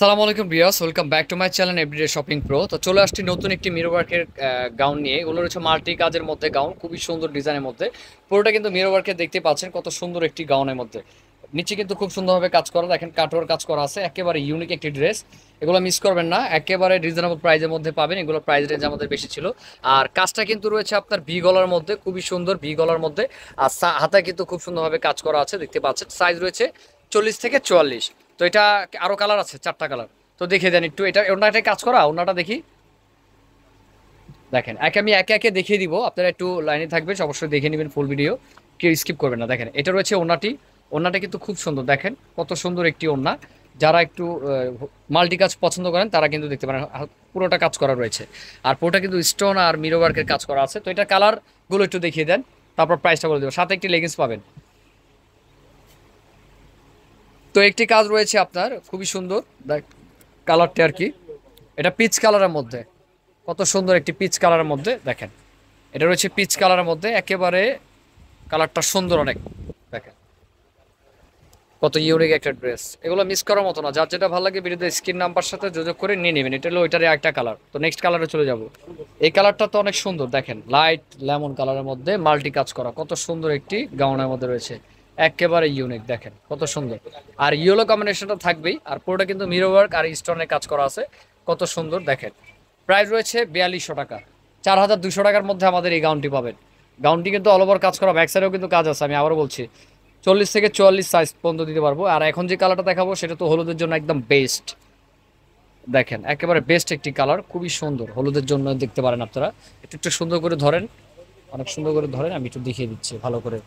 আসসালামু আলাইকুম viewers, welcome back to my channel everyday shopping pro. তো চলে আসছি নতুন একটি মিরর ওয়ার্কের গাউন নিয়ে। এগুলো হচ্ছে মাল্টি কাজের মধ্যে গাউন, খুবই সুন্দর ডিজাইনের মধ্যে। পুরোটা কিন্তু মিরর ওয়ার্কে দেখতে পাচ্ছেন, কত সুন্দর একটি গাউনের মধ্যে। নিচে কিন্তু খুব সুন্দরভাবে কাজ করা, দেখেন কাটওয়ার কাজ করা আছে, একেবারে ইউনিক একটি ড্রেস। এগুলো মিস করবেন না, একেবারে রিজনেবল প্রাইসের মধ্যে পাবেন। এগুলো প্রাইস রেঞ্জ আমাদের বেশি ছিল। আর কাজটা কিন্তু রয়েছে আপনার ভি গলার মধ্যে, খুবই সুন্দর ভি গলার মধ্যে। আর হাতায় কিন্তু খুব সুন্দরভাবে কাজ করা আছে, দেখতে পাচ্ছেন। সাইজ রয়েছে 40 থেকে 44। তো এটা আরো কালার আছে, 4টা কালার। তো দেখে দেন একটু, এটা ওনাটাই কাজ করা, ওনাটা দেখি। দেখেন আমি একে একে দেখিয়ে দিব, আপনারা একটু লাইনে থাকবেন, অবশ্যই দেখে নেবেন ফুল ভিডিও, কেউ স্কিপ করবেন না। দেখেন এটা রয়েছে ওনাটি, ওনাটা কিন্তু খুব সুন্দর, দেখেন কত সুন্দর একটি ওনা। যারা একটু মাল্টি কাজ পছন্দ করেন তারা কিন্তু দেখতে পারেন, পুরোটা কাজ করা রয়েছে। আর পুরোটা কিন্তু স্টোন আর মিরর ওয়ার্কের কাজ করা আছে। তো এটা কালারগুলো একটু দেখিয়ে দেন, তারপর প্রাইসটা বলে দেবো। সাথে একটি লেগিংস পাবেন। তো একটি কাজ রয়েছে আপনার খুবই সুন্দর, কালারটা আর কি, এটা পিচ কালারের মধ্যে, কত সুন্দর একটি পিচ কালারের মধ্যে। দেখেন এটা রয়েছে পিচ কালারের মধ্যে, একেবারে কালারটা সুন্দর অনেক। দেখেন কত ইউনিক একটা ড্রেস, এগুলো মিস করার মতো না। যার যেটা ভালো লাগে বিরুদ্ধে স্ক্রিন নাম্বার সাথে যোগাযোগ করে নিয়ে নেবেন। এটা হলো ওইটারই একটা কালার। তো নেক্সট কালারে চলে যাব। এই কালারটা তো অনেক সুন্দর, দেখেন লাইট লেমন কালারের মধ্যে মাল্টি কাজ করা, কত সুন্দর একটি গাউনের মধ্যে রয়েছে, একেবারে ইউনিক। দেখেন কত সুন্দর, আর ইয়েলো কম্বিনেশনটা থাকবেই। আর পুরোটা কিন্তু মিরর ওয়ার্ক আর স্টোনের কাজ করা আছে, কত সুন্দর। দেখেন প্রাইস রয়েছে 4200 টাকা। 4200 টাকার মধ্যে আমাদের এই গাউনটি পাবেন। গাউনটি কিন্তু অল ওভার কাজ করা, ব্যাক সাইডেও কিন্তু কাজ আছে। আমি আবারও বলছি, 40 থেকে 44 সাইজ পর্যন্ত দিতে পারবো। আর এখন যে কালারটা দেখাবো সেটা তো হলুদের জন্য একদম বেস্ট। দেখেন একেবারে বেস্ট একটি কালার, খুবই সুন্দর, হলুদের জন্য দেখতে পারেন আপনারা। একটু একটু সুন্দর করে ধরেন, অনেক সুন্দর করে ধরেন, আমি একটু দেখিয়ে দিচ্ছি ভালো করে।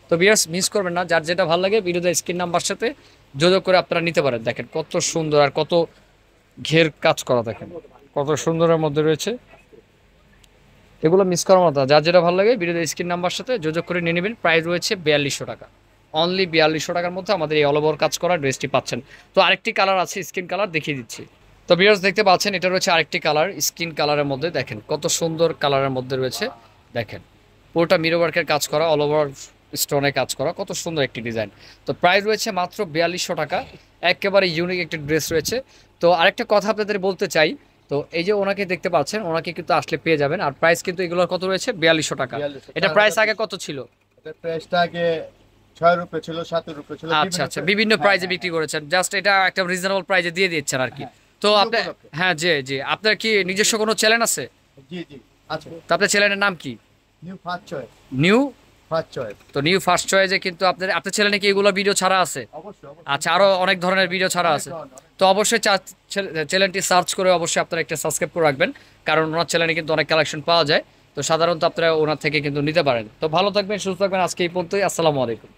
তো ভিউয়ার্স মিস করবেন না, যার যেটা ভালো লাগে ভিডিওতে স্ক্রিন নাম্বার সাথে যোগাযোগ করে আপনারা নিতে পারেন। দেখেন কত সুন্দর আর কত ঘের কাজ করা, দেখেন কত সুন্দরের মধ্যে রয়েছে। এগুলো মিস করার মতো না। যার যেটা ভালো লাগে ভিডিওতে স্ক্রিন নাম্বার সাথে যোগাযোগ করে নিয়ে নেবেন। প্রাইস রয়েছে 4200 টাকা। অনলি 4200 টাকার মধ্যে আমাদের এই অল ওভার কাজ করা ড্রেসটি পাচ্ছেন। তো আরেকটি কালার আছে, স্কিন কালার, দেখিয়ে দিচ্ছি। তো ভিউয়ার্স দেখতে পাচ্ছেন, এটা রয়েছে আরেকটি কালার, স্কিন কালারের মধ্যে। দেখেন কত সুন্দর কালারের মধ্যে রয়েছে। দেখেন পুরোটা মিরর ওয়ার্কের কাজ করা, অল ওভার স্টোনে কাজ করা, কত সুন্দর একটি ডিজাইন। তো প্রাইস রয়েছে মাত্র 4200 টাকা। একেবারে ইউনিক একটি ড্রেস রয়েছে। তো আরেকটা কথা আপনাদের বলতে চাই, তো এই যে ওনাকে দেখতে পাচ্ছেন, ওনাকে কিন্তু আসলে পেয়ে যাবেন। আর প্রাইস কিন্তু এগুলোর কত রয়েছে, 4200 টাকা। 4200 এটা প্রাইস আগে কত ছিল? এটার প্রাইসটা আগে 6 রুপে ছিল, 7 রুপে ছিল, আচ্ছা আচ্ছা, বিভিন্ন প্রাইজে বিক্রি করেছেন, জাস্ট এটা একটা রিজনেবল প্রাইজে দিয়ে দিচ্ছেন আর কি। তো ঈদ আপনি, উপলক্ষে। হ্যাঁ জি জি, আপনার কি নিজস্ব কোনো চ্যানেল আছে? জি জি আছে। তো আপনার চ্যানেলের নাম কি? New first choice. New, first choice. তো নিউ ফার্স্ট চয়েসে কিন্তু আপনার আপনার চ্যানেলে কি এগুলো ভিডিও ছাড়া আছে? অবশ্যই অবশ্যই। আচ্ছা, আরো অনেক ধরনের ভিডিও ছাড়া অনেক আছে। ধরনের, অনেক। তো অবশ্যই চ্যানেলটি সার্চ করে অবশ্যই আপনারা একটা সাবস্ক্রাইব করে রাখবেন, কারণ ওনার চ্যানেলে কিন্তু অনেক কালেকশন পাওয়া যায়। তো সাধারণত আপনারা ওনার থেকে কিন্তু নিতে পারেন। তো ভালো থাকবেন, সুস্থ থাকবেন, আজকে এই পর্যন্তই। আসসালামু আলাইকুম।